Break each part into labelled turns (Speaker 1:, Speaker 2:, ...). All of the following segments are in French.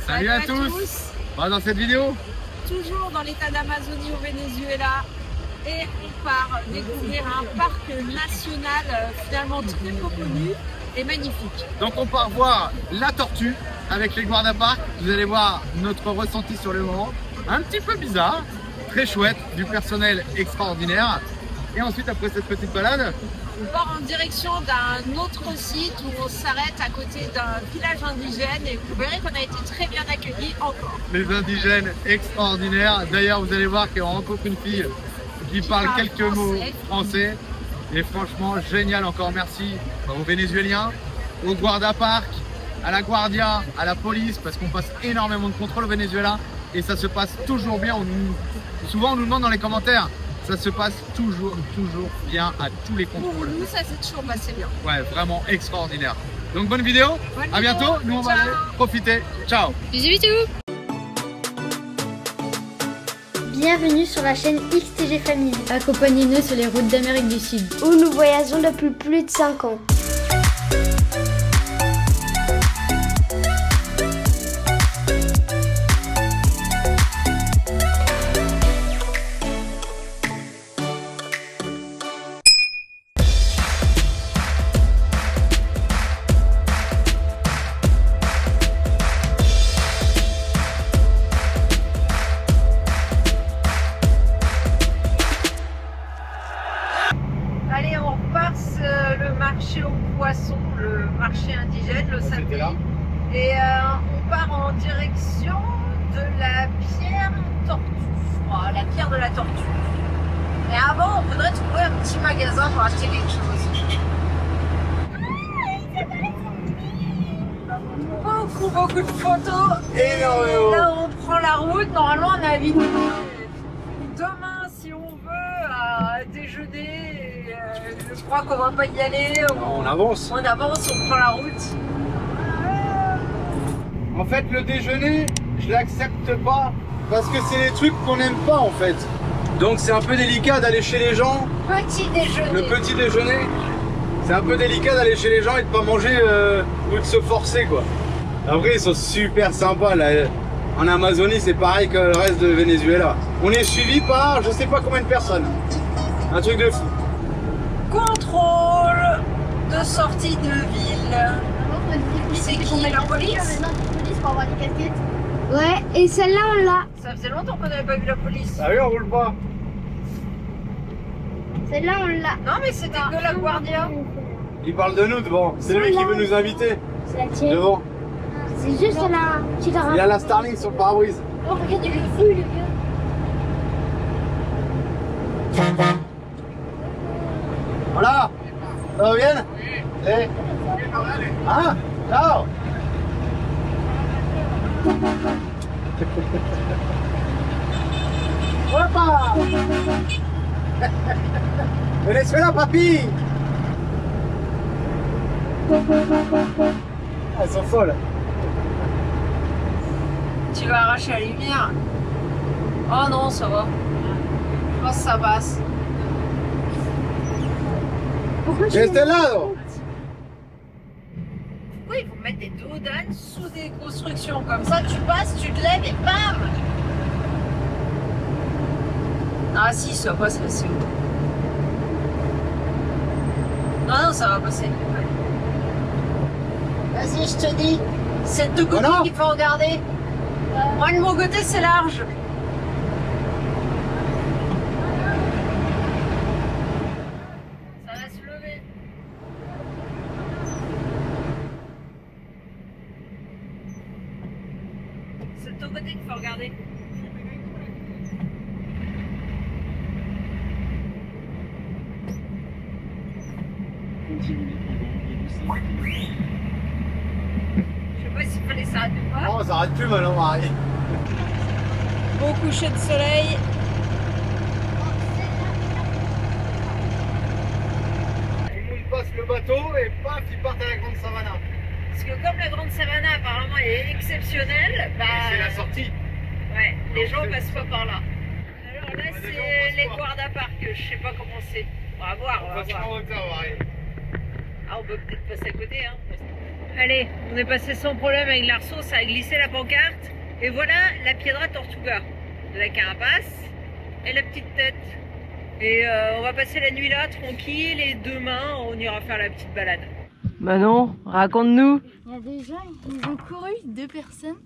Speaker 1: Salut à tous. Dans cette vidéo,
Speaker 2: toujours dans l'état d'Amazonie au Venezuela, et on part découvrir un parc national finalement très peu connu et magnifique.
Speaker 1: Donc on part voir la tortue avec les guarda-parcs. Vous allez voir notre ressenti sur le moment, un petit peu bizarre, très chouette, du personnel extraordinaire. Et ensuite, après cette petite balade,
Speaker 2: on part en direction d'un autre site où on s'arrête à côté d'un village indigène et vous verrez qu'on a été très bien accueillis encore.
Speaker 1: Les indigènes extraordinaires. D'ailleurs, vous allez voir qu'on rencontre une fille qui parle quelques mots français. Et franchement, génial. Encore merci aux Vénézuéliens, aux guarda-parcs, à la Guardia, à la police, parce qu'on passe énormément de contrôle au Venezuela et ça se passe toujours bien. Souvent, on nous demande dans les commentaires. Ça se passe toujours bien à tous les contrôles.
Speaker 2: Pour nous, ça s'est toujours passé bien.
Speaker 1: Ouais, vraiment extraordinaire. Donc bonne vidéo, à bientôt. Nous on va aller profiter. Ciao.
Speaker 2: Bisous.
Speaker 3: Bienvenue sur la chaîne XTG Family.
Speaker 4: Accompagnez-nous sur les routes d'Amérique du Sud,
Speaker 3: où nous voyageons depuis plus de 5 ans.
Speaker 2: Allez, on repasse le marché aux poissons, le marché indigène, le samedi. Et on part en direction de la pierre tortue. Oh, la pierre de la tortue. Et avant, on voudrait trouver un petit magasin pour acheter quelque chose. Beaucoup de photos. Et là, on prend la route. Normalement, on a invité demain, si on veut, à déjeuner. Je crois qu'on va pas y aller.
Speaker 1: On avance.
Speaker 2: On avance, on prend la route.
Speaker 1: En fait, le déjeuner, je l'accepte pas parce que c'est les trucs qu'on n'aime pas en fait. Donc c'est un peu délicat d'aller chez les gens.
Speaker 2: Petit déjeuner.
Speaker 1: Le petit déjeuner, c'est un peu délicat d'aller chez les gens et de pas manger ou de se forcer quoi. Après ils sont super sympas là. En Amazonie c'est pareil que le reste de Venezuela. On est suivi par je sais pas combien de personnes. Un truc de fou.
Speaker 2: Contrôle de sortie de ville. C'est qui la police?
Speaker 3: Pour avoir des casquettes. Ouais, et celle-là on l'a.
Speaker 2: Ça faisait longtemps qu'on n'avait pas vu la police.
Speaker 1: Ah oui, on roule pas.
Speaker 3: Celle-là on l'a.
Speaker 2: Non mais c'était que la Guardia.
Speaker 1: Il parle de nous devant. C'est lui qui veut nous inviter.
Speaker 3: C'est la tienne.
Speaker 1: Devant.
Speaker 3: C'est juste la petite rampe.
Speaker 1: Il a la Starlink sur le pare-brise.
Speaker 3: Oh, regarde, il est fou le vieux.
Speaker 1: Hola. ¿Todo bien? Sí. Ah, chao. ¡Opa! Venezuela, papi! Ah, elles sont folles.
Speaker 2: Tu vas arracher la lumière. Oh non, ça va. Je pense que ça passe.
Speaker 3: Pourquoi
Speaker 1: De este lado.
Speaker 2: Pourquoi ils vont mettre des duodanes sous des constructions comme ça? Tu passes, tu te lèves et bam! Ah si, ça passe là, c'est où? Non, ça va passer. Vas-y, je te dis. C'est de côté qu'il faut regarder. Moi, de mon côté, c'est large. Ça va se lever. C'est de ton côté qu'il faut regarder. Je sais pas s'il fallait s'arrêter ou pas.
Speaker 1: Non, on s'arrête plus maintenant, Marie.
Speaker 2: Beau coucher de soleil.
Speaker 1: Ils passent le bateau et paf, ils partent à la Grande Savannah.
Speaker 2: Parce que comme la Grande Savannah apparemment est exceptionnelle, bah...
Speaker 1: C'est la sortie.
Speaker 2: Ouais, les gens passent pas par là. Alors là c'est les guarda-parcs, je sais pas comment c'est. On va voir, on va voir.
Speaker 1: En hauteur, Marie.
Speaker 2: Ah, on peut peut-être passer à côté, hein. Allez, on est passé sans problème avec l'arceau, ça a glissé la pancarte. Et voilà la Piedra Tortuga. La carapace et la petite tête. Et on va passer la nuit là, tranquille, et demain, on ira faire la petite balade.
Speaker 5: Manon, raconte-nous.
Speaker 4: Il y a des gens, ils ont couru, 2 personnes,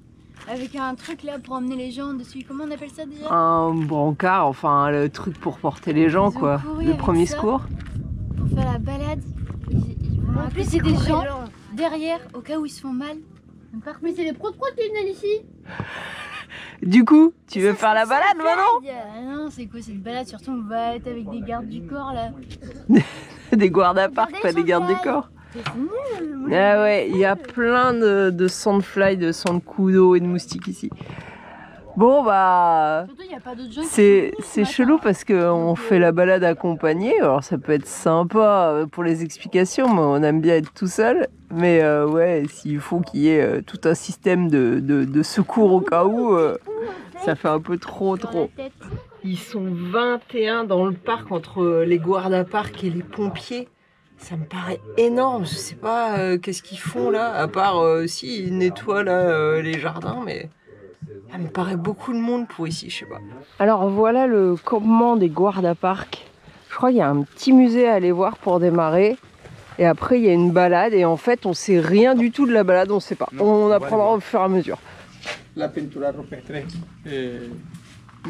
Speaker 4: avec un truc là pour emmener les gens dessus. Comment on appelle ça déjà?
Speaker 5: Un brancard, enfin le truc pour porter les gens,
Speaker 4: Ils ont
Speaker 5: quoi.
Speaker 4: couru
Speaker 5: Le
Speaker 4: avec
Speaker 5: premier
Speaker 4: ça.
Speaker 5: secours.
Speaker 4: Pour faire la balade. En plus, c'est des gens derrière, au cas où ils se font mal. Mais c'est les pros qui viennent ici.
Speaker 5: Du coup, tu veux faire la balade, Manon?
Speaker 4: Non, c'est quoi cette balade? Surtout, on va être avec des gardes du corps là.
Speaker 5: Des guarda-parcs, pas des gardes du corps. Ah ouais, il y a plein de sandflies, de sandcudo et de moustiques ici. Bon bah,
Speaker 4: Surtout, il n'y a pas d'autres gens.
Speaker 5: c'est chelou parce qu'on fait la balade accompagnée. Alors ça peut être sympa pour les explications, mais on aime bien être tout seul. Mais ouais, s'il faut qu'il y ait tout un système de secours au cas où, ça fait un peu trop. Ils sont 21 dans le parc entre les guarda-parcs et les pompiers. Ça me paraît énorme. Je sais pas qu'est-ce qu'ils font là, à part si ils nettoient là les jardins, mais ça me paraît beaucoup de monde pour ici, je sais pas. Alors voilà le campement des guarda-parcs. Je crois qu'il y a un petit musée à aller voir pour démarrer. Et après il y a une balade et en fait on sait rien du tout de la balade, on sait pas. On apprendra au fur et à mesure.
Speaker 6: La pintura rupestre,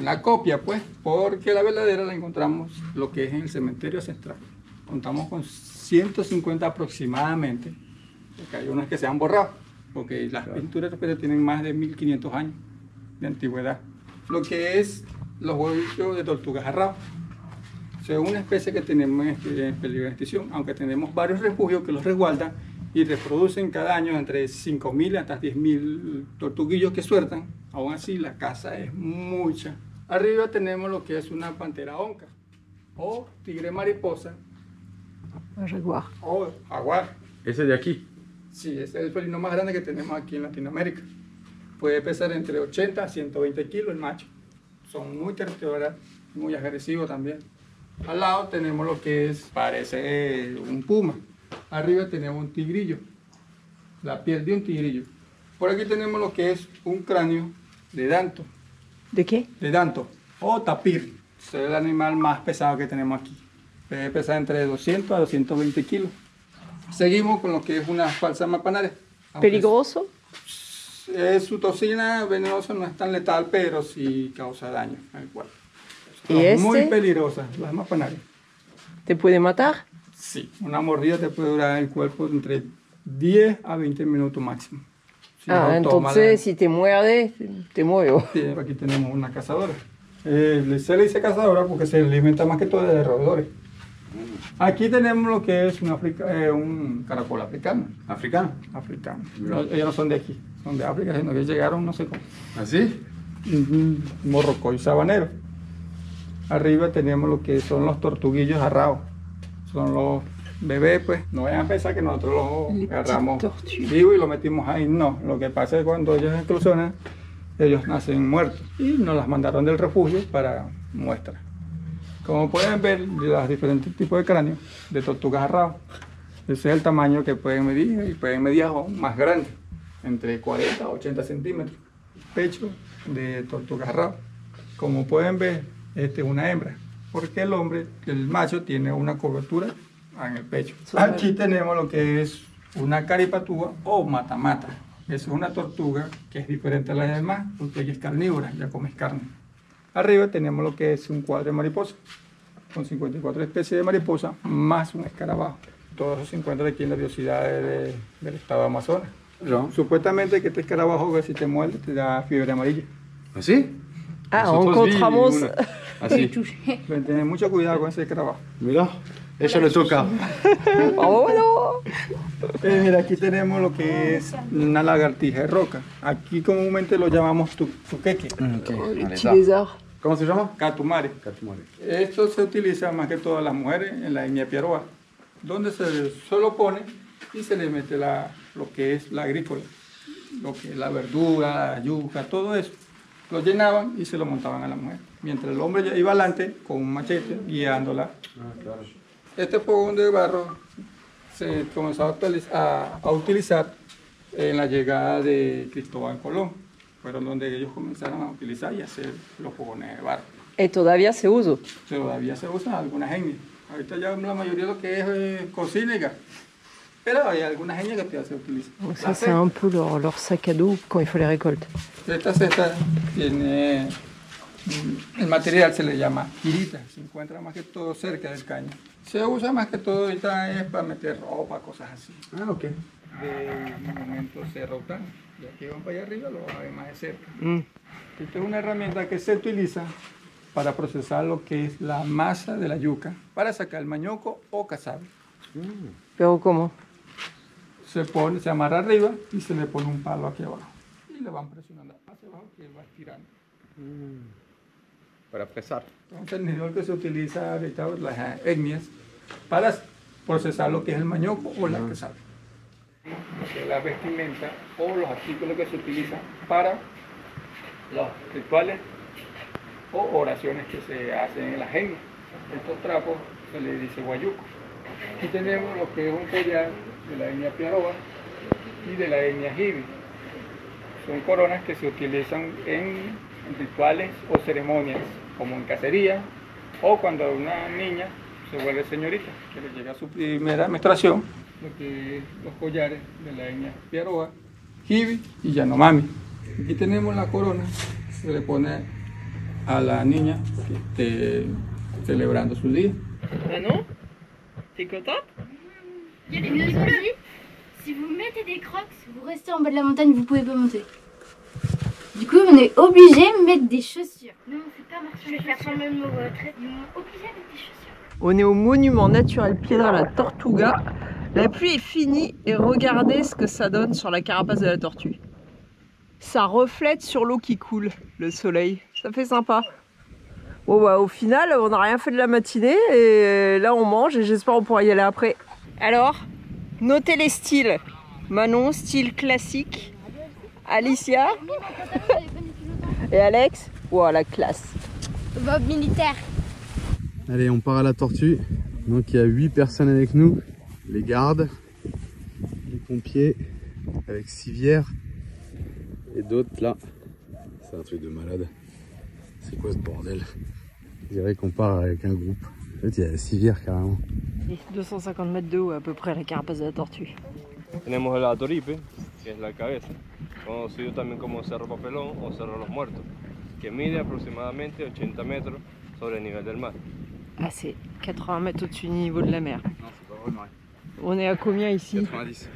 Speaker 6: la copia pues, porque la verdadera la encontramos lo que es en el cementerio central. Contamos con 150 aproximadamente, porque hay unas que se han borrado, porque las pinturas rupestres tienen más de 1500 años de antigüedad. Lo que es los huevos de tortugas arrabal. O sea, una especie que tenemos en peligro de extinción, aunque tenemos varios refugios que los resguardan y reproducen cada año entre 5.000 hasta 10.000 tortuguillos que sueltan. Aún así, la caza es mucha. Arriba tenemos lo que es una pantera onca o tigre mariposa
Speaker 5: Jaguar.
Speaker 6: o jaguar.
Speaker 1: Ese de aquí.
Speaker 6: Sí, ese es el felino más grande que tenemos aquí en Latinoamérica. Puede pesar entre 80 a 120 kilos el macho. Son muy territoriales, muy agresivos también. Al lado tenemos lo que es, parece un puma. Arriba tenemos un tigrillo, la piel de un tigrillo. Por aquí tenemos lo que es un cráneo de danto.
Speaker 5: ¿De qué?
Speaker 6: De danto o tapir. Es el animal más pesado que tenemos aquí. Puede pesar entre 200 a 220 kilos. Seguimos con lo que es una falsa mapanaria.
Speaker 5: ¿Peligroso?
Speaker 6: Su toxina venenosa no es tan letal, pero sí causa daño al cuerpo.
Speaker 5: ¿Y este?
Speaker 6: Muy peligrosa, las mapanarias.
Speaker 5: ¿Te puede matar?
Speaker 6: Sí, una mordida te puede durar el cuerpo entre 10 a 20 minutos máximo. Si no,
Speaker 5: entonces si te muerde, te muero.
Speaker 6: Sí, aquí tenemos una cazadora. Se le dice cazadora porque se alimenta más que todo de roedores. Aquí tenemos lo que es un caracol africano.
Speaker 1: ¿Africano?
Speaker 6: Africano. Ellos no son de aquí, son de África, sino que llegaron no sé cómo.
Speaker 1: ¿Así?
Speaker 6: Morrocoy sabanero. Arriba tenemos lo que son los tortuguillos arraos. Son los bebés, pues. No vayan a pensar que nosotros los agarramos vivos y los metimos ahí. No, lo que pasa es que cuando ellos eclosionan, ellos nacen muertos. Y nos las mandaron del refugio para muestra. Como pueden ver, los diferentes tipos de cráneos de tortugas arraos. Ese es el tamaño que pueden medir y pueden medir aún más grande, entre 40 a 80 centímetros. Pecho de tortugas arraos. Como pueden ver, este es una hembra, porque el macho tiene una cobertura en el pecho. Aquí tenemos lo que es una caripatúa o matamata. Es una tortuga que es diferente a las demás, porque ella es carnívora, ya come carne. Arriba tenemos lo que es un cuadro de mariposa, con 54 especies de mariposa, más un escarabajo. Todo eso se encuentra aquí en la biodiversidad del estado de Amazonas. Supuestamente que este escarabajo, si te muerde, te da fiebre amarilla.
Speaker 1: ¿Así?
Speaker 5: Ah,
Speaker 1: Nosotros
Speaker 5: encontramos...
Speaker 1: vi una. Así.
Speaker 6: Tener mucho cuidado con ese escarabajo.
Speaker 1: Mira, ella le toca.
Speaker 5: ¡Oh, no!
Speaker 6: Mira, aquí tenemos lo que es una lagartija de roca. Aquí comúnmente lo llamamos tuqueque.
Speaker 5: Le petit lézard.
Speaker 1: ¿Cómo se llama?
Speaker 6: Catumare.
Speaker 1: Catumare.
Speaker 6: Esto se utiliza más que todas las mujeres en la etnia Piaroa, donde se lo pone y se le mete lo que es la agrícola, lo que es la verdura, la yuca, todo eso. Lo llenaban y se lo montaban a la mujer, mientras el hombre ya iba adelante con un machete guiándola. Este fogón de barro se comenzó a utilizar en la llegada de Cristóbal Colón. Fueron donde ellos comenzaron a utilizar y hacer los fogones de barro.
Speaker 5: ¿Y todavía se usa?
Speaker 6: Todavía se usan algunas etnias. Ahorita ya la mayoría de lo que es cocina y gas. Pero hay algunas etnias que todavía se utilizan.
Speaker 5: Donc ça, c'est un peu leur sac à dos quand il faut les récolter.
Speaker 6: Esta cesta tiene, el material se le llama quirita, se encuentra más que todo cerca del caño. Se usa más que todo ahorita es para meter ropa, cosas así. Ah, ok. De momento Cerro Aután, ya que van para allá arriba lo van a ver más de cerca. Esta es una herramienta que se utiliza para procesar lo que es la masa de la yuca, para sacar el mañoco o casabe.
Speaker 5: ¿Pero cómo?
Speaker 6: Se amarra arriba y se le pone un palo aquí abajo. Y le van presionando hacia abajo y él va estirando.
Speaker 1: Para presar.
Speaker 6: Entonces el nivel que se utiliza ahorita, las etnias, para procesar lo que es el mañoco o la casabe. Lo que es la vestimenta o los artículos que se utilizan para los rituales o oraciones que se hacen en las etnias. Estos trapos se les dice guayuco. Aquí tenemos lo que es un collar de la etnia Piaroa y de la etnia Jibi. Son coronas que se utilizan en rituales o ceremonias, como en cacería o cuando una niña se vuelve señorita, que le llega a su primera menstruación, lo que es los collares de la etnia Piaroa, Jibi y Yanomami. Aquí tenemos la corona que se le pone a la niña que esté celebrando su día.
Speaker 5: Ah non? T'es contente?
Speaker 4: Il nous ont dit, si vous mettez des crocs, vous restez en bas de la montagne, vous pouvez pas monter. Du coup, on est obligé de mettre des chaussures. Non, on fait pas marcher. Je vais faire quand même mon retrait. Ils m'ont obligé à mettre des chaussures.
Speaker 5: On est au monument naturel Piedra la Tortuga. La pluie est finie et regardez ce que ça donne sur la carapace de la tortue. Ça reflète sur l'eau qui coule, le soleil. Ça fait sympa. Bon bah au final, on n'a rien fait de la matinée et là on mange et j'espère on pourra y aller après. Alors, notez les styles. Manon, style classique. Alicia et Alex, wow, la classe.
Speaker 4: Bob militaire.
Speaker 1: Allez, on part à la tortue. Donc il y a 8 personnes avec nous. Les gardes, les pompiers, avec civière et d'autres là. C'est un truc de malade. C'est quoi ce bordel? Je dirais qu'on part avec un groupe. En fait, il y a la civière carrément.
Speaker 5: 250 mètres de haut à peu près la carapace de la tortue.
Speaker 7: Tenemos el Atoripe, que es la cabeza, conocido también como Cerro Papelón o Cerro Los Muertos, que mide aproximadamente 80 metros sobre el nivel del mar.
Speaker 5: Ah, c'est 80 mètres au-dessus du niveau de la mer.
Speaker 1: Non, c'est pas vrai, Marie.
Speaker 5: On est à combien ici?
Speaker 1: 90.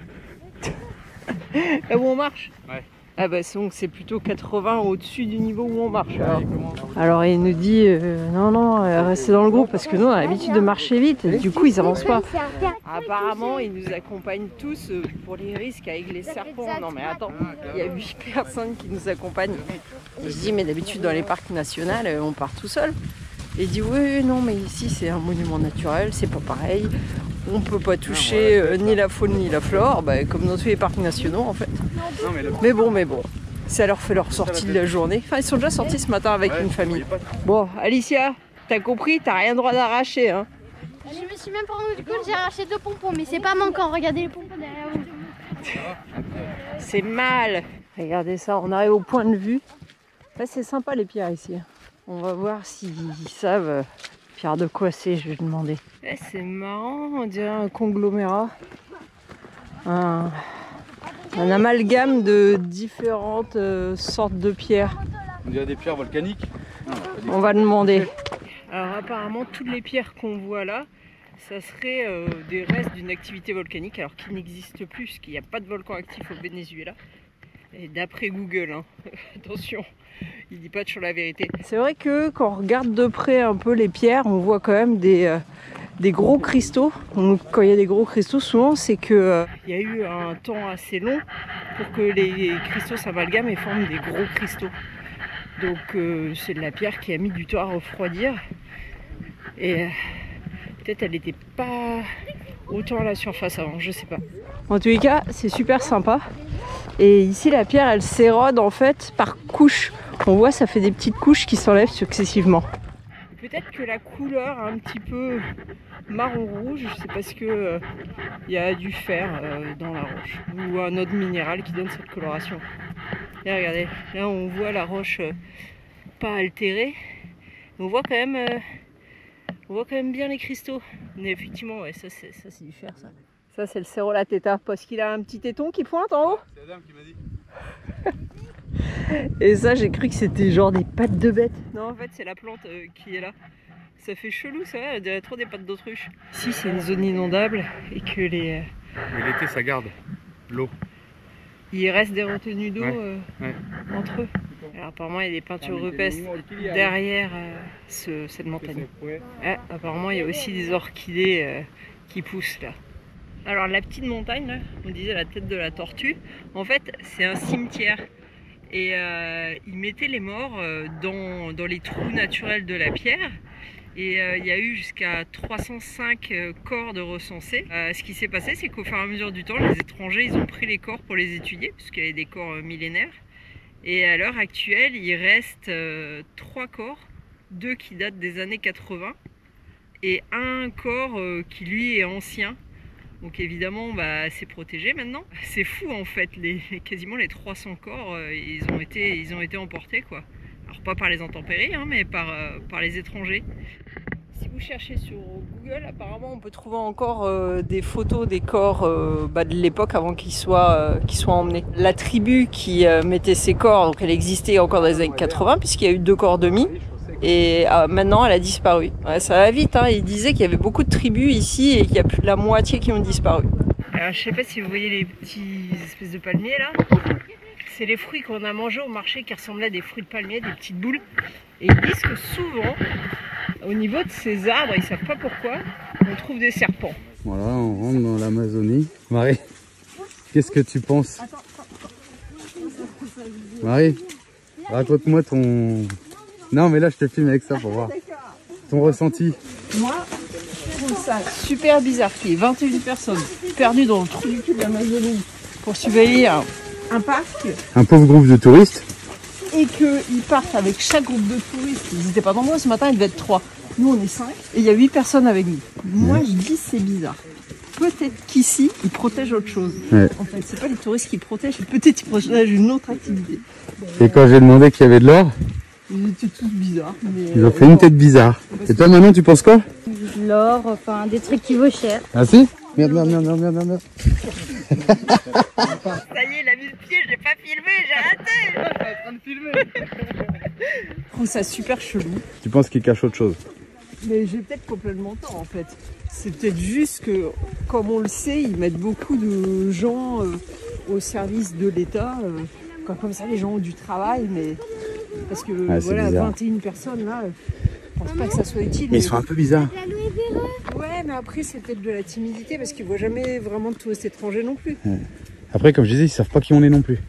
Speaker 5: Là où on marche?
Speaker 1: Ouais.
Speaker 5: Ah bah donc c'est plutôt 80 au-dessus du niveau où on marche. Alors il nous dit non, restez dans le groupe parce que nous on a l'habitude de marcher vite, du coup ils avancent pas. Apparemment ils nous accompagnent tous pour les risques avec les serpents. Non mais attends, il y a 8 personnes qui nous accompagnent. Et je dis mais d'habitude dans les parcs nationaux on part tout seul. Et il dit oui non mais ici c'est un monument naturel, c'est pas pareil. On peut pas toucher ni la faune ni la flore, bah, comme dans tous les parcs nationaux en fait. Mais bon, ça leur fait leur sortie de la journée. Enfin, ils sont déjà sortis ce matin avec une famille. Bon, Alicia, t'as compris, t'as rien droit d'arracher. Hein.
Speaker 4: Je me suis même pas rendu compte, j'ai arraché 2 pompons, mais c'est pas manquant. Regardez les pompons derrière vous.
Speaker 5: C'est mal. Regardez ça, on arrive au point de vue. Là, c'est sympa les pierres ici. On va voir s'ils savent. Pierre de quoi c'est, je vais demander. C'est marrant, on dirait un conglomérat. Un amalgame de différentes sortes de pierres.
Speaker 1: On dirait des pierres volcaniques.
Speaker 5: On va demander. Alors apparemment toutes les pierres qu'on voit là, ça serait des restes d'une activité volcanique alors qu'il n'existe plus, parce qu'il n'y a pas de volcan actif au Venezuela. Et d'après Google, hein. Attention, il dit pas toujours la vérité. C'est vrai que quand on regarde de près un peu les pierres, on voit quand même des gros cristaux. Donc, quand il y a des gros cristaux, souvent c'est que il y a eu un temps assez long pour que les cristaux s'amalgament et forment des gros cristaux. Donc c'est de la pierre qui a mis du temps à refroidir. Et peut-être elle n'était pas autant à la surface avant, je sais pas. En tous les cas, c'est super sympa. Et ici, la pierre, elle s'érode en fait par couches. On voit, ça fait des petites couches qui s'enlèvent successivement. Peut-être que la couleur un petit peu marron-rouge, c'est parce que il y a du fer dans la roche ou un autre minéral qui donne cette coloration. Là, regardez, là on voit la roche pas altérée, on voit quand même bien les cristaux. Mais effectivement, ouais, ça c'est du fer, ça. Ça c'est le Cerro La Teta parce qu'il a un petit téton qui pointe en haut.
Speaker 1: C'est Adam qui m'a dit.
Speaker 5: Et ça, j'ai cru que c'était genre des pattes de bête. Non, en fait, c'est la plante qui est là. Ça fait chelou, ça, on dirait trop des pattes d'autruche. Ici, c'est une zone inondable et que les...
Speaker 1: Mais l'été, ça garde l'eau.
Speaker 5: Il reste des retenues d'eau entre eux. Alors, apparemment, il y a des peintures rupestres derrière cette montagne. Apparemment, il y a aussi des orchidées qui poussent là. Alors, la petite montagne, là, on disait la tête de la tortue, en fait, c'est un cimetière. Et ils mettaient les morts dans les trous naturels de la pierre. Et il y a eu jusqu'à 305 corps de recensés. Ce qui s'est passé, c'est qu'au fur et à mesure du temps, les étrangers, ils ont pris les corps pour les étudier, puisqu'il y avait des corps millénaires. Et à l'heure actuelle, il reste 3 corps, 2 qui datent des années 80, et un corps qui lui est ancien. Donc évidemment, bah, c'est protégé maintenant. C'est fou en fait, quasiment les 300 corps, ils ont été emportés quoi. Alors pas par les intempéries, hein, mais par les étrangers. Si vous cherchez sur Google, apparemment on peut trouver encore des photos des corps de l'époque avant qu'ils soient emmenés. La tribu qui mettait ces corps, donc elle existait encore dans les années 80 puisqu'il y a eu 2 corps demi. Et maintenant elle a disparu. Ouais, ça va vite, hein. Il disait qu'il y avait beaucoup de tribus ici et qu'il y a plus de la moitié qui ont disparu. Alors je sais pas si vous voyez les petits espèces de palmiers là. C'est les fruits qu'on a mangés au marché qui ressemblaient à des fruits de palmier, des petites boules. Et ils disent que souvent, au niveau de ces arbres, ils savent pas pourquoi, on trouve des serpents.
Speaker 1: Voilà, on rentre dans l'Amazonie. Marie, qu'est-ce que tu penses? Marie, raconte-moi ton... Non mais là je te filme avec ça pour voir ton ressenti.
Speaker 5: Moi, je trouve ça super bizarre qu'il y ait 21 personnes perdues dans le trou du cul de l'Amazonie pour surveiller un parc.
Speaker 1: Un pauvre groupe de touristes.
Speaker 5: Et qu'ils partent avec chaque groupe de touristes. Ils n'étaient pas nombreux ce matin, il devait être 3. Nous on est 5 et il y a 8 personnes avec nous. Moi je dis c'est bizarre. Peut-être qu'ici ils protègent autre chose. Ouais. En fait, c'est pas les touristes qui protègent, peut-être ils protègent une autre activité.
Speaker 1: Et quand j'ai demandé qu'il y avait de l'or,
Speaker 5: ils étaient tous bizarres. Mais
Speaker 1: ils ont fait une tête bizarre. Et toi Manon, tu penses quoi?
Speaker 4: De l'or, enfin des trucs qui vaut cher.
Speaker 1: Ah si? Merde.
Speaker 5: Ça y est, il a mis le pied, je l'ai pas filmé, j'ai raté. Je suis en train de filmer. Je trouve ça super chelou.
Speaker 1: Tu penses qu'il cache autre chose?
Speaker 5: Mais j'ai peut-être complètement tort en fait. C'est peut-être juste que, comme on le sait, ils mettent beaucoup de gens au service de l'État. Comme ça, les gens ont du travail, mais parce que voilà, bizarre. 21 personnes là, je pense pas que ça soit utile.
Speaker 1: Mais ils sont un peu bizarres.
Speaker 5: Ouais, mais après c'est peut-être de la timidité parce qu'ils voient jamais vraiment de touristes étrangers non plus.
Speaker 1: Ouais. Après, comme je disais, ils savent pas qui on est non plus.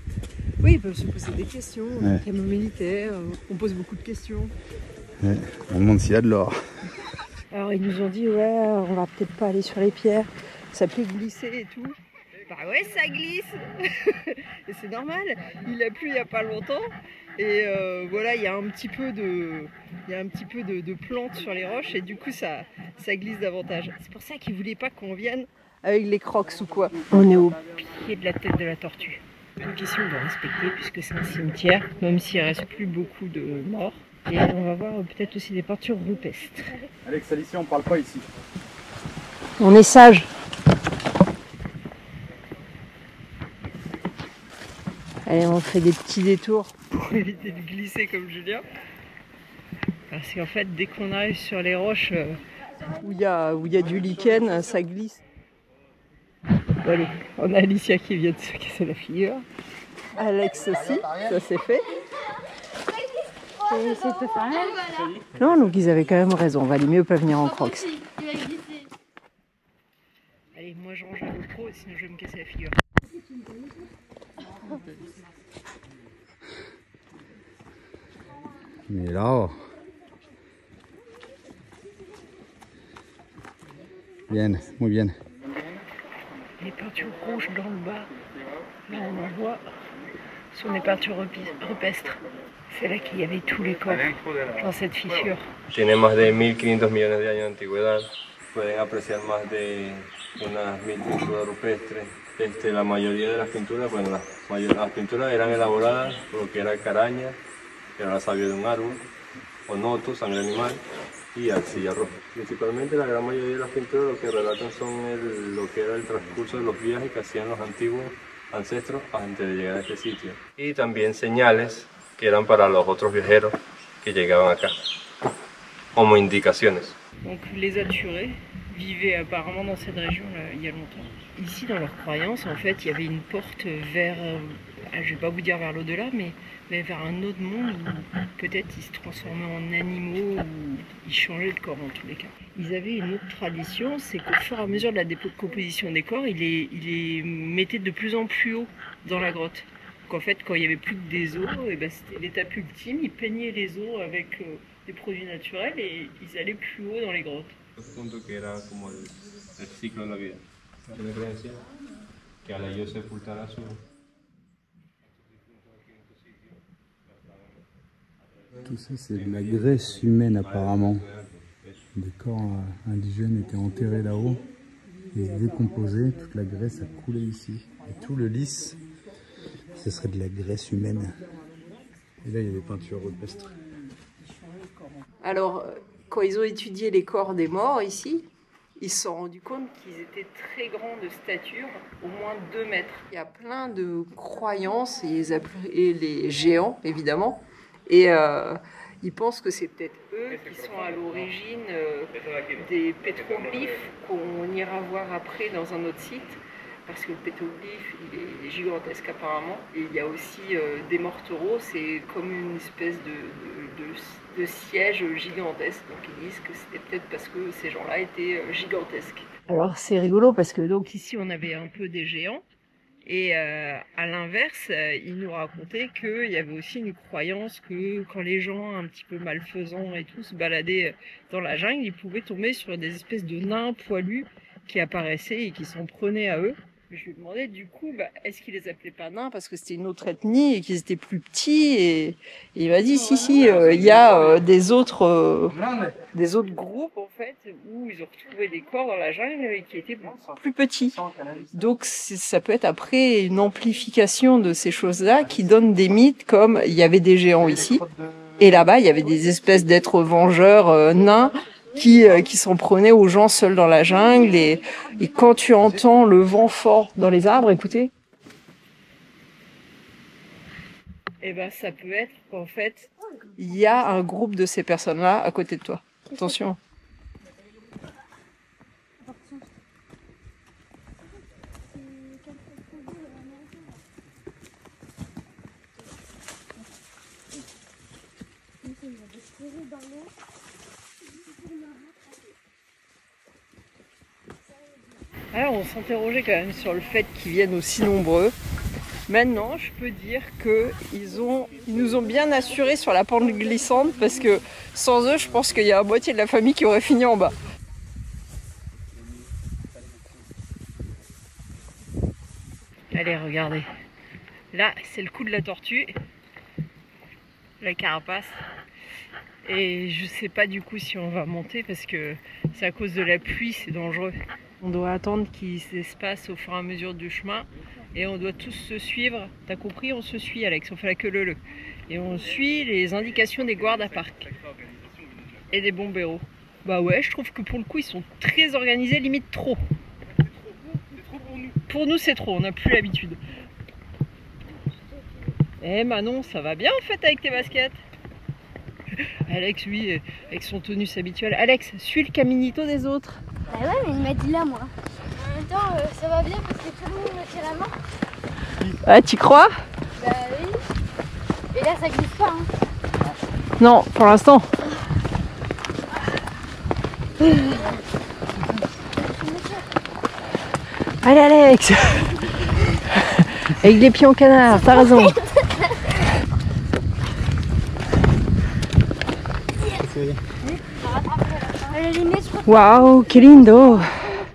Speaker 5: Oui, ils peuvent se poser des questions. Camion militaire, on pose beaucoup de questions.
Speaker 1: Ouais. On demande s'il y a de l'or.
Speaker 5: Alors ils nous ont dit ouais, on va peut-être pas aller sur les pierres, ça peut glisser et tout. Bah ouais, ça glisse. Et c'est normal. Il a plu il y a pas longtemps. Et voilà, il y a un petit peu de plantes sur les roches et du coup ça glisse davantage. C'est pour ça qu'ils voulaient pas qu'on vienne avec les crocs ou quoi. On est au pied de la tête de la tortue. Donc ici on doit respecter puisque c'est un cimetière, même s'il reste plus beaucoup de morts. Et on va voir peut-être aussi des peintures rupestres.
Speaker 1: Alex, ici on parle pas ici.
Speaker 5: On est sage. Allez, on fait des petits détours pour éviter de glisser comme Julien. Parce qu'en fait, dès qu'on arrive sur les roches où il y a du lichen, ça glisse. Bon, allez, on a Alicia qui vient de se casser la figure. Alex aussi, ça c'est fait. Non, donc ils avaient quand même raison, on va aller mieux pas venir en crocs. Allez, moi je range la GoPro, sinon je vais me casser la figure.
Speaker 1: Mais là, bien, muy bien.
Speaker 5: Les peintures rouges dans le bas, là on en voit
Speaker 8: sont des peintures rupestres. C'est là qu'il y avait tous les corps dans cette fissure.
Speaker 7: Tiene más de 1500 millones de años de antigüedad. Pueden apreciar más de unas 1000 pinturas rupestres. La mayoría de las pinturas, bueno, las pinturas eran elaboradas por lo que era caraña, que era la savia de un árbol, onoto, sangre animal, y arcilla roja. Principalmente la gran mayoría de las pinturas lo que relatan son lo que era el transcurso de los viajes que hacían los antiguos ancestros antes de llegar a este sitio. Y también señales que eran para los otros viajeros que llegaban acá, como indicaciones.
Speaker 8: Donc les Alturés vivaient apparemment dans cette région là, il y a longtemps. Ici, dans leur croyance, en fait, il y avait une porte vers, je ne vais pas vous dire vers l'au-delà, mais vers un autre monde où peut-être ils se transformaient en animaux, ou ils changeaient de corps en tous les cas. Ils avaient une autre tradition, c'est qu'au fur et à mesure de la décomposition des corps, ils les mettaient de plus en plus haut dans la grotte. Donc en fait, quand il n'y avait plus que des os, et ben, c'était l'étape ultime, ils peignaient les os avec des produits naturels et ils allaient plus haut dans les grottes.
Speaker 7: Punto que era como el ciclo de la vida. Tiene creencia que al ellos sepultar a su
Speaker 9: tout ça c'est de la graisse humaine apparemment. Des corps indigènes étaient enterrés là-haut et décomposés, toute la graisse a coulé ici. Et tout le lisse, ce serait de la graisse humaine. Et là il y a des peintures rupestres.
Speaker 5: Alors, quand ils ont étudié les corps des morts ici, ils se sont rendus compte
Speaker 8: qu'ils étaient très grands de stature, au moins 2 mètres.
Speaker 5: Il y a plein de croyances, et les géants évidemment, et ils pensent que c'est peut-être
Speaker 8: eux qui sont à l'origine des pétroglyphes qu'on ira voir après dans un autre site. Parce que le pétroglyphe, il est gigantesque apparemment. Et il y a aussi des mortereaux, c'est comme une espèce de siège gigantesque. Donc ils disent que c'était peut-être parce que ces gens-là étaient gigantesques.
Speaker 5: Alors c'est rigolo parce que donc
Speaker 8: ici on avait un peu des géants. Et à l'inverse, ils nous racontaient qu'il y avait aussi une croyance que quand les gens un petit peu malfaisants et tout se baladaient dans la jungle, ils pouvaient tomber sur des espèces de nains poilus qui apparaissaient et qui s'en prenaient à eux. Je lui demandais du coup, est-ce qu'ils les appelaient pas nains parce que c'était une autre ethnie et qu'ils étaient plus petits et il m'a dit si, il y a des autres groupes en fait où ils ont retrouvé des corps dans la jungle et qui étaient plus petits. Donc ça peut être après une amplification de ces choses-là qui donne des mythes comme il y avait des géants ici et là-bas il y avait des espèces d'êtres vengeurs nains qui s'en prenaient aux gens seuls dans la jungle et quand tu entends le vent fort dans les arbres, écoutez. Et ben ça peut être qu'en fait il y a un groupe de ces personnes-là à côté de toi. Attention. Alors on s'interrogeait quand même sur le fait qu'ils viennent aussi nombreux. Maintenant, je peux dire qu'ils nous ont bien assurés sur la pente glissante parce que sans eux, je pense qu'il y a la moitié de la famille qui aurait fini en bas. Allez, regardez. Là, c'est le coup de la tortue. La carapace. Et je sais pas du coup si on va monter parce que c'est à cause de la pluie, c'est dangereux. On doit attendre qu'il s'espace au fur et à mesure du chemin et on doit tous se suivre. T'as compris? On se suit, Alex, on fait la queue leu. Et on suit les indications des guards à parc et des bomberos. Bah ouais, je trouve que pour le coup ils sont très organisés, limite trop. C'est trop pour nous. Pour nous c'est trop, on n'a plus l'habitude. Eh Manon, ça va bien en fait avec tes baskets? Alex, lui, avec son tonus habituel. Alex, suis le caminito des autres.
Speaker 4: Bah ouais, mais il m'a dit là, moi. En même temps, ça va bien parce que tout le monde me tient la main.
Speaker 5: Ah, tu crois?
Speaker 4: Bah oui. Et là, ça glisse pas, hein.
Speaker 5: Non, pour l'instant. Allez, Alex. Avec les pieds en canard, t'as raison. Waouh, que lindo!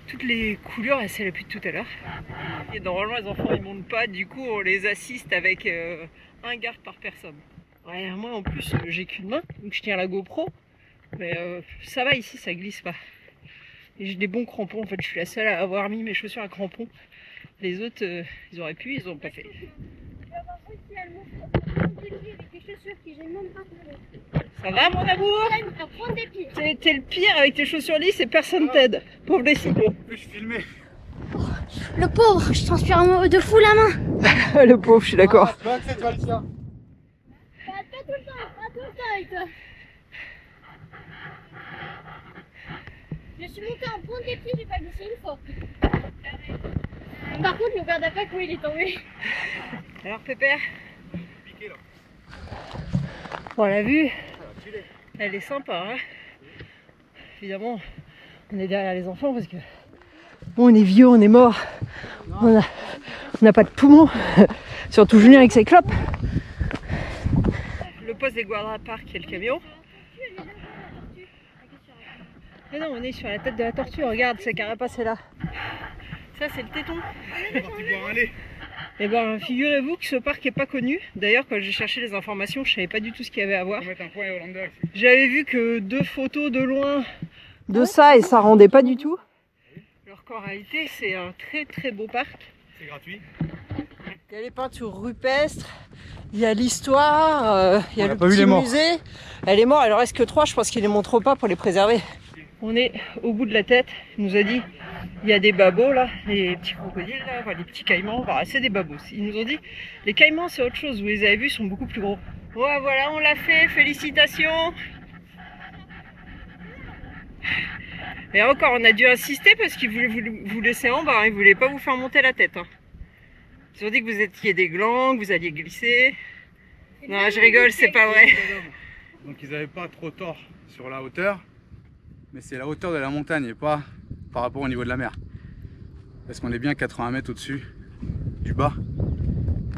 Speaker 8: Toutes les couleurs, elles sont là depuis tout à l'heure. Et normalement les enfants ils montent pas, du coup on les assiste avec un garde par personne. Ouais, moi en plus j'ai qu'une main, donc je tiens la GoPro, mais ça va ici, ça glisse pas. Et j'ai des bons crampons, en fait je suis la seule à avoir mis mes chaussures à crampons. Les autres ils auraient pu, ils ont pas fait. Ça va mon amour? T'es le pire avec tes chaussures lisses et personne t'aide. Pauvre les ciseaux.
Speaker 1: Je suis filmé.
Speaker 4: Le pauvre, je transpire de fou la main.
Speaker 5: Le pauvre, je suis d'accord.
Speaker 4: Pas tout le temps avec toi. Je suis montée en pointe des pieds, j'ai pas glissé une fois. Par contre, le verre d'attaque, oui, il est tombé.
Speaker 8: Alors Pépère? Bon, la vue, elle est sympa, hein. Évidemment, on est derrière les enfants parce que on est vieux, on est mort, on n'a pas de poumons, surtout Julien avec ses clopes. Le poste des Guarda Park, il y a le camion. Mais non, on est sur la tête de la tortue, regarde, sa carapace est là. Ça, c'est le téton. Et ben, figurez-vous que ce parc est pas connu. D'ailleurs, quand j'ai cherché les informations, je savais pas du tout ce qu'il y avait à voir. J'avais vu que 2 photos de loin
Speaker 5: De ça, et ça rendait pas du tout.
Speaker 8: Alors qu'en réalité, c'est un très très beau parc.
Speaker 1: C'est gratuit.
Speaker 8: Il y a les peintures rupestres, il y a l'histoire, il y a le petit musée. Elle est morte, il en reste que 3, je pense qu'ils les montrent pas pour les préserver. On est au bout de la tête, il nous a dit, il y a des babos là, les petits crocodiles là, enfin, les petits caïmans, enfin, c'est des babos. Ils nous ont dit, les caïmans c'est autre chose, vous les avez vus, ils sont beaucoup plus gros. Ouais, voilà, on l'a fait, félicitations. Et encore, on a dû insister parce qu'ils voulaient vous laisser en bas, hein, ils voulaient pas vous faire monter la tête. Hein. Ils ont dit que vous étiez des glands, que vous alliez glisser. Non, je rigole, c'est pas vrai.
Speaker 1: Donc ils n'avaient pas trop tort sur la hauteur, mais c'est la hauteur de la montagne et pas par rapport au niveau de la mer. Parce qu'on est bien 80 mètres au-dessus du bas.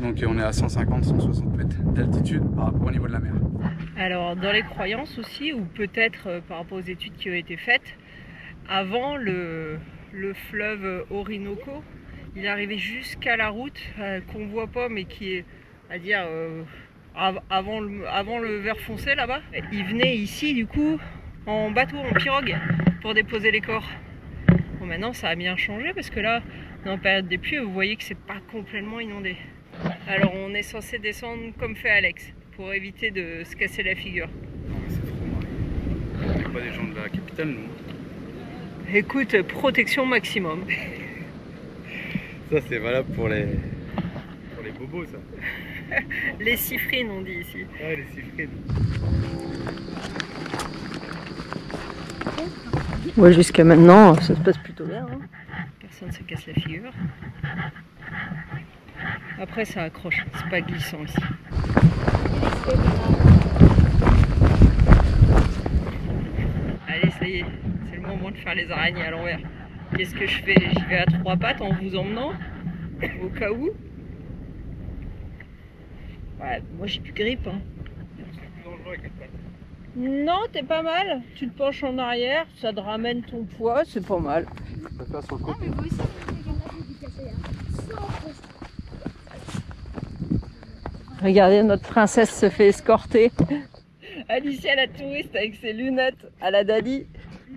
Speaker 1: Donc on est à 150-160 mètres d'altitude par rapport au niveau de la mer.
Speaker 8: Alors dans les croyances aussi, ou peut-être par rapport aux études qui ont été faites, avant le fleuve Orinoco, il arrivait jusqu'à la route qu'on voit pas mais qui est, à dire, avant le vert foncé là-bas. Il venait ici du coup en bateau, en pirogue pour déposer les corps. Bon, maintenant ça a bien changé parce que là, dans la période des pluies, vous voyez que c'est pas complètement inondé. Alors on est censé descendre comme fait Alex pour éviter de se casser la figure.
Speaker 1: C'est trop marrant. On n'est pas des gens de la capitale nous.
Speaker 8: Écoute, protection maximum.
Speaker 1: Ça c'est valable pour les bobos ça.
Speaker 8: Les cifrines on dit ici.
Speaker 1: Ouais, les cifrines.
Speaker 8: Ouais, jusqu'à maintenant ça se passe plutôt bien. Hein. Personne ne se casse la figure. Après ça accroche, c'est pas glissant ici. Allez, ça y est, c'est le moment de faire les araignées à l'envers. Qu'est-ce que je fais? J'y vais à 3 pattes en vous emmenant, au cas où. Ouais, moi j'ai plus grippe. Hein. Non, t'es pas mal. Tu te penches en arrière, ça te ramène ton poids, c'est pas mal.
Speaker 1: Sur le côté.
Speaker 8: Regardez, notre princesse se fait escorter. Alicia la touriste avec ses lunettes à la Dali.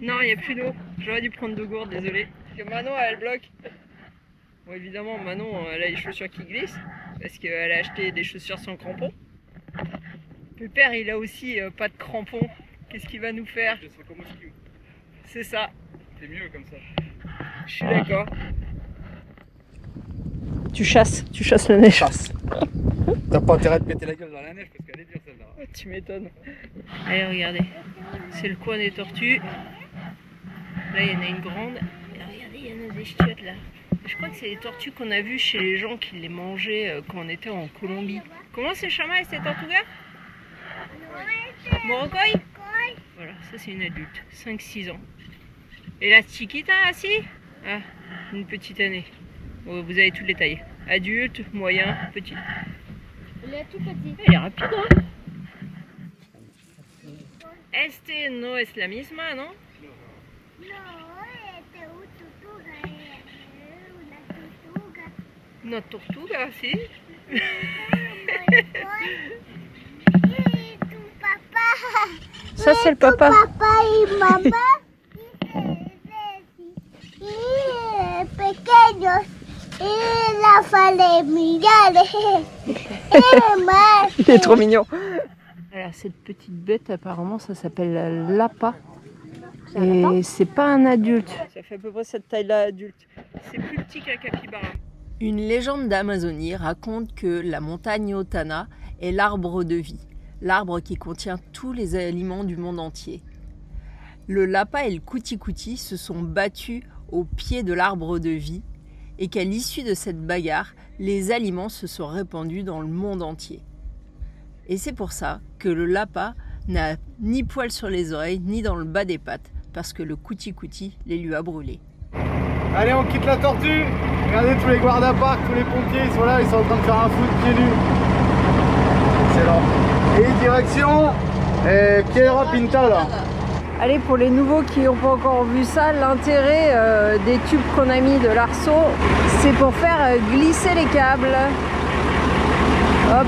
Speaker 8: Non, il n'y a plus d'eau. J'aurais dû prendre 2 gourdes, désolé. Parce que Manon, elle bloque. Bon, évidemment, Manon, elle a les chaussures qui glissent. Parce qu'elle a acheté des chaussures sans crampons. Le père, il a aussi pas de crampons. Qu'est-ce qu'il va nous faire? C'est ça.
Speaker 1: C'est mieux comme ça.
Speaker 8: Je suis d'accord. Tu chasses la neige.
Speaker 1: Chasse. T'as pas intérêt de péter la gueule dans la neige parce qu'elle est dure celle-là.
Speaker 8: Oh, tu m'étonnes. Allez, regardez. C'est le coin des tortues. Là, il y en a une grande. Et regardez, il y en a des chiottes là. Je crois que c'est les tortues qu'on a vues chez les gens qui les mangeaient quand on était en Colombie. Comment c'est Chama et c'est Tortuga? Moroccoy? Voilà, ça c'est une adulte, 5-6 ans. Et la chiquita, assis? Ah, une petite année. Bon, vous avez toutes les tailles. Adulte, moyen, petit.
Speaker 4: Il est tout petit.
Speaker 8: Elle est rapide, hein? Este no es la misma, non? Una tortuga, sí.
Speaker 5: Ça, c'est le papa.
Speaker 10: Papa y mamá pequeños y la familia.
Speaker 5: Il est trop mignon. Alors, cette petite bête, apparemment, ça s'appelle la lapa. Et c'est pas un adulte.
Speaker 8: Ça fait à peu près cette taille-là adulte. C'est plus petit qu'un capybara.
Speaker 5: Une légende d'Amazonie raconte que la montagne Otana est l'arbre de vie, l'arbre qui contient tous les aliments du monde entier. Le lapa et le kuti-kuti se sont battus au pied de l'arbre de vie et qu'à l'issue de cette bagarre, les aliments se sont répandus dans le monde entier. Et c'est pour ça que le lapa n'a ni poils sur les oreilles ni dans le bas des pattes, parce que le kuti-kuti les lui a brûlés.
Speaker 1: Allez, on quitte la tortue. Regardez tous les guarda-parcs, tous les pompiers, ils sont là, ils sont en train de faire un foot pieds nus. Excellent. Et direction Piedra Pintada.
Speaker 5: Allez, pour les nouveaux qui n'ont pas encore vu ça, l'intérêt des tubes qu'on a mis de l'arceau, c'est pour faire glisser les câbles. Hop,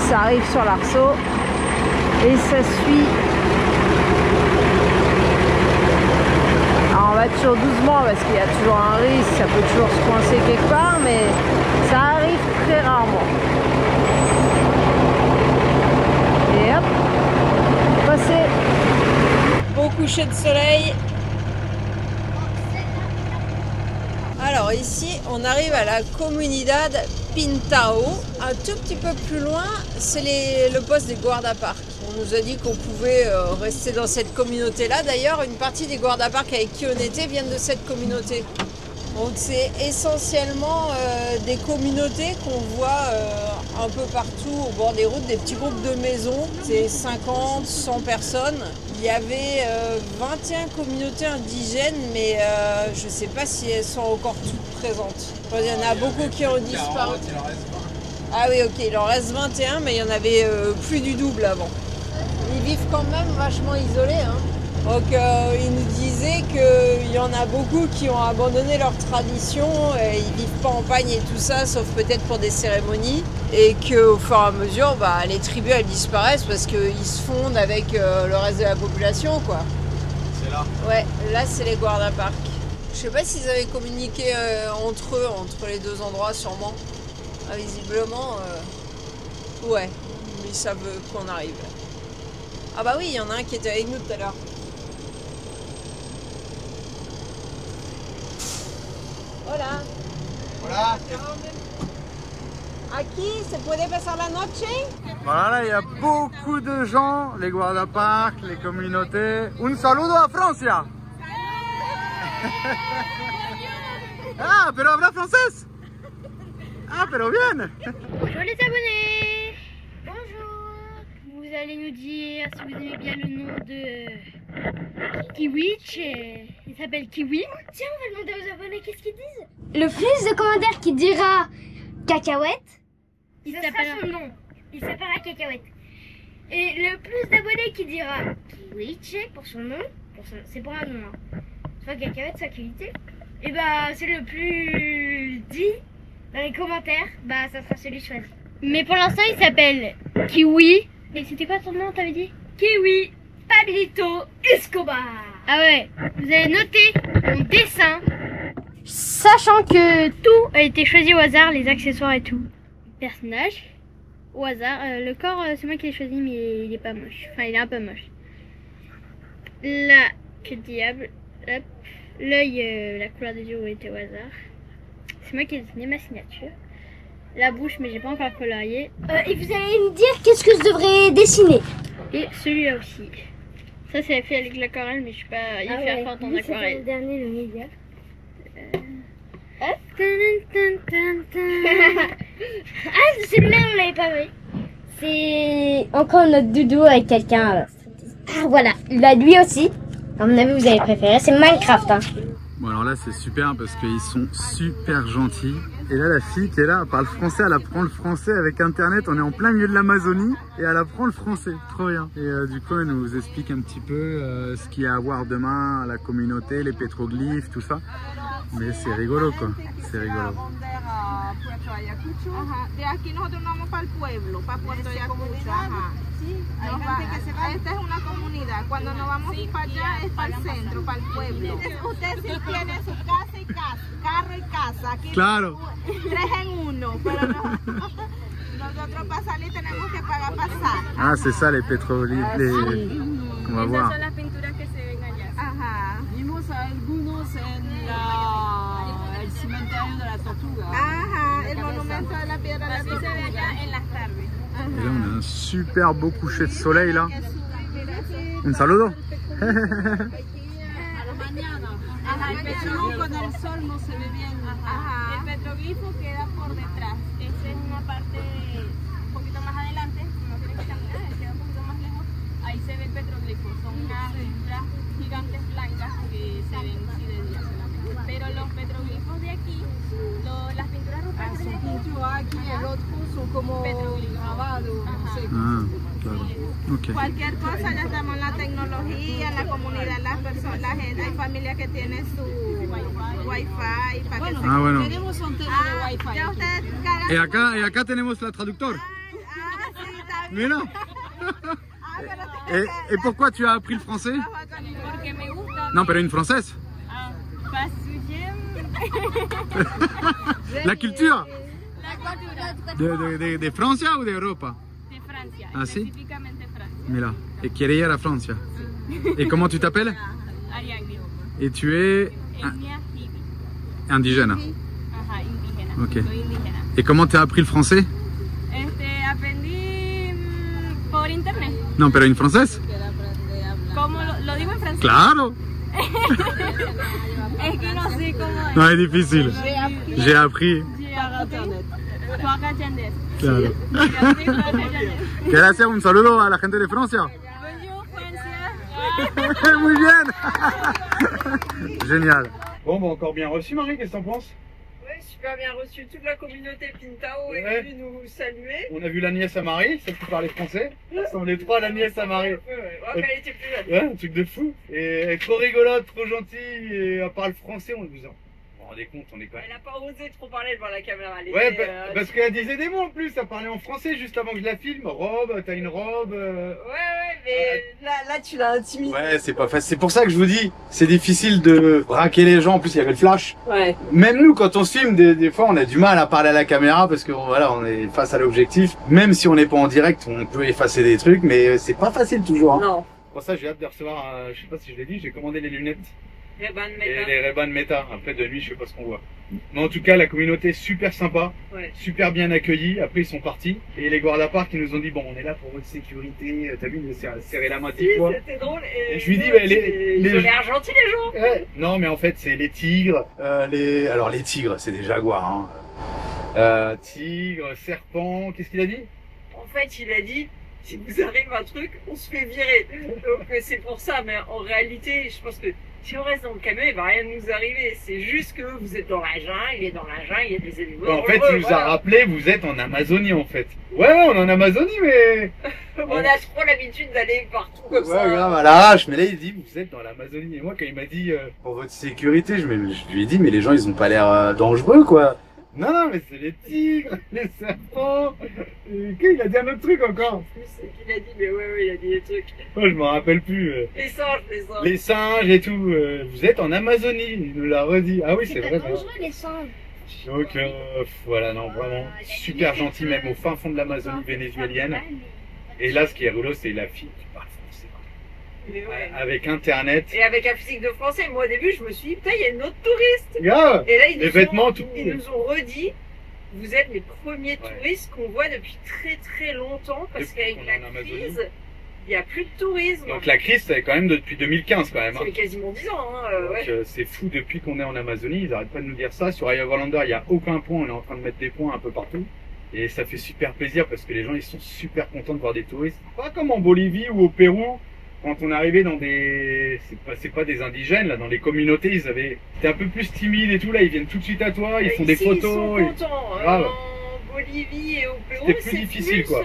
Speaker 5: ça arrive sur l'arceau et ça suit. Alors on va toujours doucement parce qu'il y a toujours un risque, ça peut toujours se coincer quelque part, mais ça arrive très rarement. Et hop, passer. Au coucher de soleil. Alors ici on arrive à la Comunidad Pintao. Un tout petit peu plus loin c'est le poste des guarda-parcs. On nous a dit qu'on pouvait rester dans cette communauté là. D'ailleurs une partie des guarda-parcs avec qui on était viennent de cette communauté. Donc c'est essentiellement des communautés qu'on voit un peu partout au bord des routes, des petits groupes de maisons. C'est 50, 100 personnes. Il y avait 21 communautés indigènes, mais je ne sais pas si elles sont encore toutes présentes. Enfin, il y en a beaucoup qui ont disparu. Ah oui, ok, il en reste 21, mais il y en avait plus du double avant. Ils vivent quand même vachement isolés, hein. Donc ils nous disaient qu'il y en a beaucoup qui ont abandonné leur tradition, et ils vivent pas en pagne et tout ça, sauf peut-être pour des cérémonies, et qu'au fur et à mesure, les tribus elles disparaissent parce qu'ils se fondent avec le reste de la population, quoi.
Speaker 1: C'est là.
Speaker 5: Ouais, là c'est les guarda-parcs. Je sais pas s'ils avaient communiqué entre eux, entre les deux endroits, sûrement. Ah, visiblement, ouais, ils savent qu'on arrive. Ah bah oui, il y en a un qui était avec nous tout à l'heure. Hola.
Speaker 1: Hola.
Speaker 5: Aquí se puede pasar la noche?
Speaker 1: Voilà, là il y a beaucoup de gens, les guarda-parcs, les communautés. Un saludo a Francia. Ah, pero habla francés. Ah, pero bien.
Speaker 4: Bonjour les abonnés. Bonjour. Vous allez nous dire si vous aimez bien le nom de Kiwitch. Il s'appelle Kiwi. Tiens, on va demander aux abonnés qu'est-ce qu'ils disent.
Speaker 3: Le plus de commentaires qui dira cacahuète,
Speaker 4: Il s'appelle son nom. Il s'appellera Cacahuète. Et le plus d'abonnés qui dira Kiwitch pour son nom, c'est pour un nom. Hein. Soit Cacahuète, soit Kiwitch. Et bah c'est le plus dit dans les commentaires, bah ça sera celui choisi. Mais pour l'instant il s'appelle Kiwi. Et c'était quoi ton nom, t'avais dit? Kiwi Pablito Escobar. Ah ouais, vous allez noter mon dessin, sachant que tout a été choisi au hasard, les accessoires et tout. Personnage, au hasard. Le corps, c'est moi qui l'ai choisi, mais il est pas moche. Enfin, il est un peu moche. Là, que diable. Hop. L'œil, la couleur des yeux était au hasard. C'est moi qui ai dessiné ma signature. La bouche, mais j'ai pas encore colorié.
Speaker 3: et vous allez me dire qu'est-ce que je devrais dessiner.
Speaker 4: Et celui-là aussi. Ça, c'est fait avec l'aquarelle, mais je suis pas hyper forte en aquarelle.
Speaker 3: Le dernier, le milieu.
Speaker 4: Hop. Ah, celui-là, on l'avait pas vu.
Speaker 3: C'est encore notre doudou avec quelqu'un. Ah voilà, là lui aussi. À mon avis, vous avez préféré, c'est Minecraft. Hein.
Speaker 1: Bon alors là c'est super parce qu'ils sont super gentils. Et là la fille qui est là, elle parle français, elle apprend le français avec internet. On est en plein milieu de l'Amazonie et elle apprend le français, trop bien. Et du coup elle nous explique un petit peu ce qu'il y a à voir demain, la communauté, les pétroglyphes, tout ça. Mais c'est rigolo quoi, c'est rigolo.
Speaker 11: Nuestro Ayacucho. Ajá. De aquí nosotros nos vamos para el pueblo, para Puerto Ayacucho. Ajá. Sí, esta es una comunidad. Cuando nos vamos para allá es para el centro, para el pueblo. Usted sí tiene su casa y casa, carro y casa. Aquí
Speaker 1: claro.
Speaker 11: 3 en 1, pero nosotros para salir tenemos que pagar pasar.
Speaker 1: Ah, c'est ça les pétroliers. On va voir.
Speaker 4: Esas son las pinturas que se ven allá.
Speaker 11: Ajá.
Speaker 8: Vimos a algunos en el cementerio de la Tortuga.
Speaker 11: Ajá, el monumento de la piedra de la Tortuga.
Speaker 4: Así se ve allá en las tardes.
Speaker 1: Et là, on a un super beau coucher de soleil là. Un saludo.
Speaker 4: Ajá, el petroglifo con el sol no se ve bien. Ajá. El petroglifo queda por detrás. Esa es una parte un poquito más adelante. No tiene que caminar, queda un poquito más lejos. Ahí se ve el petroglifo. Son unas figuras gigantes blancas que se ven así de día solamente. Pero los petroglifos de aquí, las pinturas rupestres de aquí,
Speaker 8: el otro son como grabados.
Speaker 1: Ah, claro. Okay.
Speaker 11: Cualquier cosa, ya estamos en la tecnología, en la comunidad, las personas, la gente, hay familias que tienen su wifi para que
Speaker 1: Ah, bueno.
Speaker 8: Tenemos antena de wifi.
Speaker 11: ya ustedes
Speaker 1: Et acá tenemos la traducteur. Mais non. Et pourquoi tu as appris le français?
Speaker 4: porque me gusta.
Speaker 1: Non, pero une française.
Speaker 4: Ah, parce que j'aime
Speaker 1: La culture.
Speaker 4: la cultura
Speaker 1: De Francia ou d'Europa?
Speaker 4: de Francia,
Speaker 1: Ah, sí?
Speaker 4: específicamente Francia.
Speaker 1: Mira, et quiere ir a Francia. Et comment tu t'appelles?
Speaker 4: Ariadne.
Speaker 1: Et tu es
Speaker 4: Etnia hippie.
Speaker 1: indigène.
Speaker 4: Ajá, indígena.
Speaker 1: Ok.
Speaker 4: Soy indígena.
Speaker 1: Et comment tu as appris le français?
Speaker 4: Aprendí por internet.
Speaker 1: Non, pero une française?
Speaker 4: ¿Cómo lo digo en francés?
Speaker 1: Claro.
Speaker 4: Es que no sé cómo es.
Speaker 1: Non, c'est difficile. J'ai appris. Claro. Gracias, un saludo a la gente de Francia.
Speaker 4: Bonjour, Francia.
Speaker 1: Muy bien. Génial. Bon, bah encore bien reçu, Marie, qu'est-ce que t'en penses?
Speaker 8: Ouais, super bien reçu. Toute la communauté Pintao est venue nous saluer.
Speaker 1: On a vu la nièce à Marie, celle qui parlait français. Ils sont les trois la nièce à Marie.
Speaker 8: Ouais, elle était plus jeune.
Speaker 1: Ouais, un truc de fou. Et elle est trop rigolote, trop gentille. Et elle parle français, on vous en rendez compte, on est quand même.
Speaker 8: Elle a pas osé trop parler devant la caméra. Elle
Speaker 1: Ouais,
Speaker 8: était,
Speaker 1: parce qu'elle disait des mots en plus. Elle parlait en français juste avant que je la filme. Robe, t'as une robe.
Speaker 8: Ouais, mais là tu l'as intimidée.
Speaker 1: Ouais, c'est pas facile. C'est pour ça que je vous dis, c'est difficile de braquer les gens. En plus, il y avait le flash.
Speaker 8: Ouais.
Speaker 1: Même nous, quand on se filme, des fois, on a du mal à parler à la caméra parce que voilà, on est face à l'objectif. Même si on n'est pas en direct, on peut effacer des trucs, mais c'est pas facile toujours. Hein.
Speaker 8: Non.
Speaker 1: Pour ça, j'ai hâte de recevoir. Je sais pas si je l'ai dit, j'ai commandé les lunettes.
Speaker 8: Ray-Ban
Speaker 1: Et
Speaker 8: Meta.
Speaker 1: les Ray-Ban Meta. Après, de nuit, je sais pas ce qu'on voit. Mais en tout cas, la communauté est super sympa,
Speaker 8: Ouais.
Speaker 1: super bien accueillie. Après, ils sont partis. Et les guardaparts qui nous ont dit, bon, on est là pour votre sécurité. T'as vu, ils nous ont serré la main
Speaker 8: Si,
Speaker 1: 10 fois.
Speaker 8: c'était drôle.
Speaker 1: Et je lui dis, bah,
Speaker 8: ils ont l'air gentils les gens.
Speaker 1: Ouais. Non, mais en fait, c'est les tigres. Alors, les tigres, c'est des jaguars. Hein. Tigres, serpents, qu'est-ce qu'il a dit?
Speaker 8: En fait, il a dit, si vous arrive un truc, on se fait virer. Donc c'est pour ça, mais en réalité, je pense que si on reste dans le camion, il va rien nous arriver. C'est juste que vous êtes dans la jungle, il est dans la jungle, il y a des animaux.
Speaker 1: En fait, il nous a rappelé, vous êtes en Amazonie en fait. Ouais, on est en Amazonie, mais...
Speaker 8: On a trop l'habitude d'aller partout comme ça.
Speaker 1: Ouais, grave, à l'arrache. Mais là, il dit, vous êtes dans l'Amazonie. Et moi, quand il m'a dit, pour votre sécurité, je lui ai dit, mais les gens, ils ont pas l'air dangereux, quoi. Non, non, mais c'est les tigres, les serpents. Et il a dit un autre truc encore.
Speaker 8: C'est qu'il a dit, mais ouais, il a dit des trucs.
Speaker 1: Oh, je m'en rappelle plus.
Speaker 8: Les singes.
Speaker 1: Les singes et tout. Vous êtes en Amazonie, il nous l'a redit. Ah oui, c'est vrai.
Speaker 10: dangereux les singes.
Speaker 1: Donc voilà, non, vraiment super gentil, même au fin fond de l'Amazonie vénézuélienne. Et là, ce qui est rigolo, c'est la fille qui parle français.
Speaker 8: Mais ouais.
Speaker 1: Avec Internet.
Speaker 8: Et avec un physique de français, moi au début, je me suis dit, putain, il y a une autre touriste.
Speaker 1: Yeah.
Speaker 8: Et là,
Speaker 1: les vêtements, tout.
Speaker 8: Ils nous ont redit, vous êtes les premiers touristes qu'on voit depuis très très longtemps, parce qu'avec la crise, il n'y a plus de tourisme.
Speaker 1: Donc la crise, c'est quand même depuis 2015 quand même.
Speaker 8: Ça fait quasiment 10 ans. Hein,
Speaker 1: Donc c'est fou depuis qu'on est en Amazonie, ils n'arrêtent pas de nous dire ça. Sur Ayavalander, il n'y a aucun point, on est en train de mettre des points un peu partout. Et ça fait super plaisir parce que les gens ils sont super contents de voir des touristes. Pas comme en Bolivie ou au Pérou, quand on arrivait dans des... C'est pas des indigènes, là, dans les communautés, ils étaient un peu plus timides et tout, là, ils viennent tout de suite à toi, ils font des photos.
Speaker 8: Ils sont contents. En Bolivie et au Pérou,
Speaker 1: c'est plus difficile, quoi.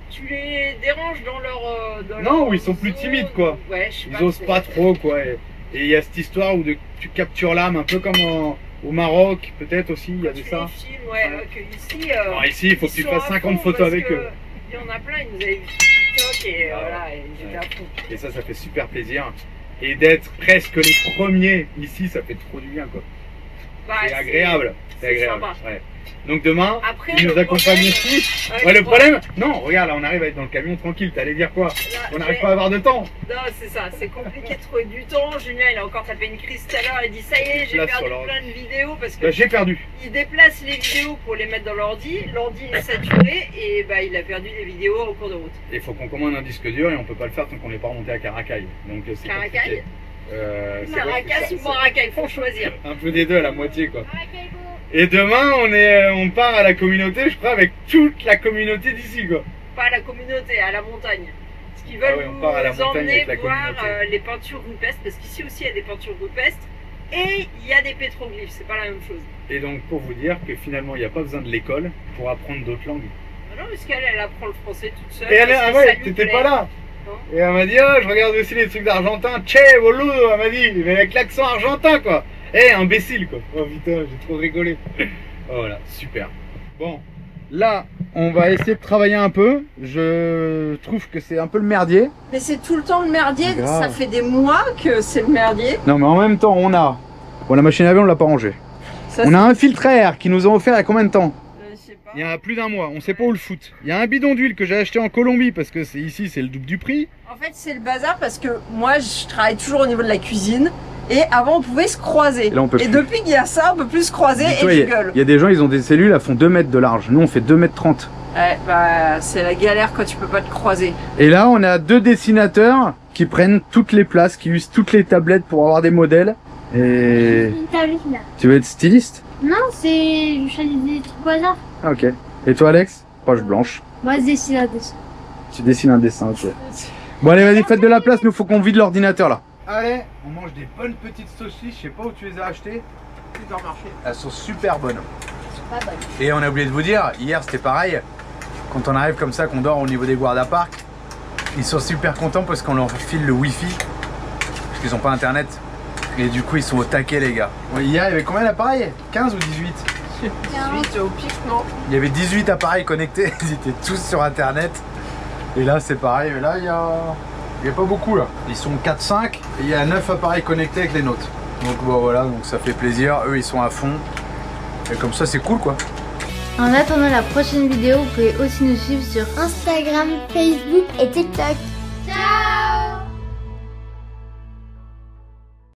Speaker 8: Tu les déranges dans leur...
Speaker 1: non, ils sont plus timides, quoi.
Speaker 8: Ouais, je sais
Speaker 1: ils osent pas trop, quoi. Et il y a cette histoire où tu captures l'âme, un peu comme Au Maroc, peut-être aussi, il y a de ça.
Speaker 8: Ici,
Speaker 1: bon, ici, il faut que tu fasses 50 photos avec eux.
Speaker 8: Il y en a plein, ils nous avaient vu sur TikTok et voilà, ils étaient à fond.
Speaker 1: Et ça fait super plaisir. Et d'être presque les premiers ici, ça fait trop du bien, quoi. Bah, c'est agréable. C'est agréable. Ouais. Donc demain, après, ils nous accompagnent ici. Ouais, le problème, non, regarde, là, on arrive à être dans le camion tranquille. T'allais dire quoi? On n'arrive pas à avoir de temps.
Speaker 8: Non, c'est ça, c'est compliqué de trouver du temps. Julien, il a encore tapé une crise tout à l'heure. Il dit ça y est, j'ai perdu plein de vidéos parce que
Speaker 1: j'ai perdu.
Speaker 8: Il déplace les vidéos pour les mettre dans l'ordi. L'ordi est saturé et bah il a perdu des vidéos au cours de route.
Speaker 1: Il faut qu'on commande un disque dur et on peut pas le faire tant qu'on n'est pas remonté à Caracaille. Donc c'est
Speaker 8: Caracaille. Caracas ou Maracay, faut choisir.
Speaker 1: Un peu des deux à la moitié, quoi. Et demain, on part à la communauté, je crois, avec toute la communauté d'ici, quoi.
Speaker 8: Pas à la communauté, à la montagne. Parce qu'ils veulent nous emmener voir les peintures rupestres, parce qu'ici aussi il y a des peintures rupestres, et il y a des pétroglyphes, c'est pas la même chose.
Speaker 1: Et donc, pour vous dire que finalement, il n'y a pas besoin de l'école pour apprendre d'autres langues.
Speaker 8: Non, parce qu'elle apprend le français toute seule.
Speaker 1: Et elle, ouais, t'étais pas là. Et elle m'a dit, oh, je regarde aussi les trucs d'argentin, che, boludo, elle m'a dit, mais avec l'accent argentin, quoi. Eh, imbécile, quoi. Oh putain, j'ai trop rigolé. Oh, voilà, super. Bon, là, on va essayer de travailler un peu. Je trouve que c'est un peu le merdier.
Speaker 8: Mais c'est tout le temps le merdier, ça fait des mois que c'est le merdier.
Speaker 1: Non, mais en même temps, on a... Bon, la machine à laver, on l'a pas rangée. On a un filtre à air qui nous ont offert il y a combien de temps? Il y a plus d'un mois, on sait pas où le foutre. Il y a un bidon d'huile que j'ai acheté en Colombie parce que ici c'est le double du prix.
Speaker 8: En fait c'est le bazar parce que moi je travaille toujours au niveau de la cuisine et avant on pouvait se croiser. Et depuis qu'il y a ça on peut plus se croiser et je gueule.
Speaker 1: Il y a des gens, ils ont des cellules, elles font 2 mètres de large. Nous on fait 2 mètres 30.
Speaker 8: Ouais bah c'est la galère quand tu peux pas te croiser.
Speaker 1: Et là on a 2 dessinateurs qui prennent toutes les places, qui usent toutes les tablettes pour avoir des modèles. Et... Tu veux être styliste?
Speaker 3: Non, c'est... je fais des trucs au hasard.
Speaker 1: Ah, ok. Et toi Alex? Poche blanche.
Speaker 3: Moi je dessine un dessin.
Speaker 1: Tu dessines un dessin, ok. Bon allez vas-y, faites de la place, nous faut qu'on vide l'ordinateur là. Allez, on mange des bonnes petites saucisses, je sais pas où tu les as achetées.
Speaker 8: Supermarché.
Speaker 1: Elles sont super bonnes.
Speaker 3: Pas bonnes.
Speaker 1: Et on a oublié de vous dire, hier c'était pareil. Quand on arrive comme ça, qu'on dort au niveau des guarda-parcs, ils sont super contents parce qu'on leur file le wifi. Parce qu'ils ont pas internet. Et du coup ils sont au taquet les gars. Hier il y avait combien d'appareils? 15 ou 18?
Speaker 8: 18 au pic, non?
Speaker 1: Il y avait 18 appareils connectés, ils étaient tous sur internet. Et là c'est pareil, mais là il y a pas beaucoup là. Ils sont 4-5 et il y a 9 appareils connectés avec les nôtres. Donc bon voilà, donc ça fait plaisir, eux ils sont à fond. Et comme ça c'est cool quoi.
Speaker 4: En attendant la prochaine vidéo, vous pouvez aussi nous suivre sur
Speaker 3: Instagram, Facebook et TikTok.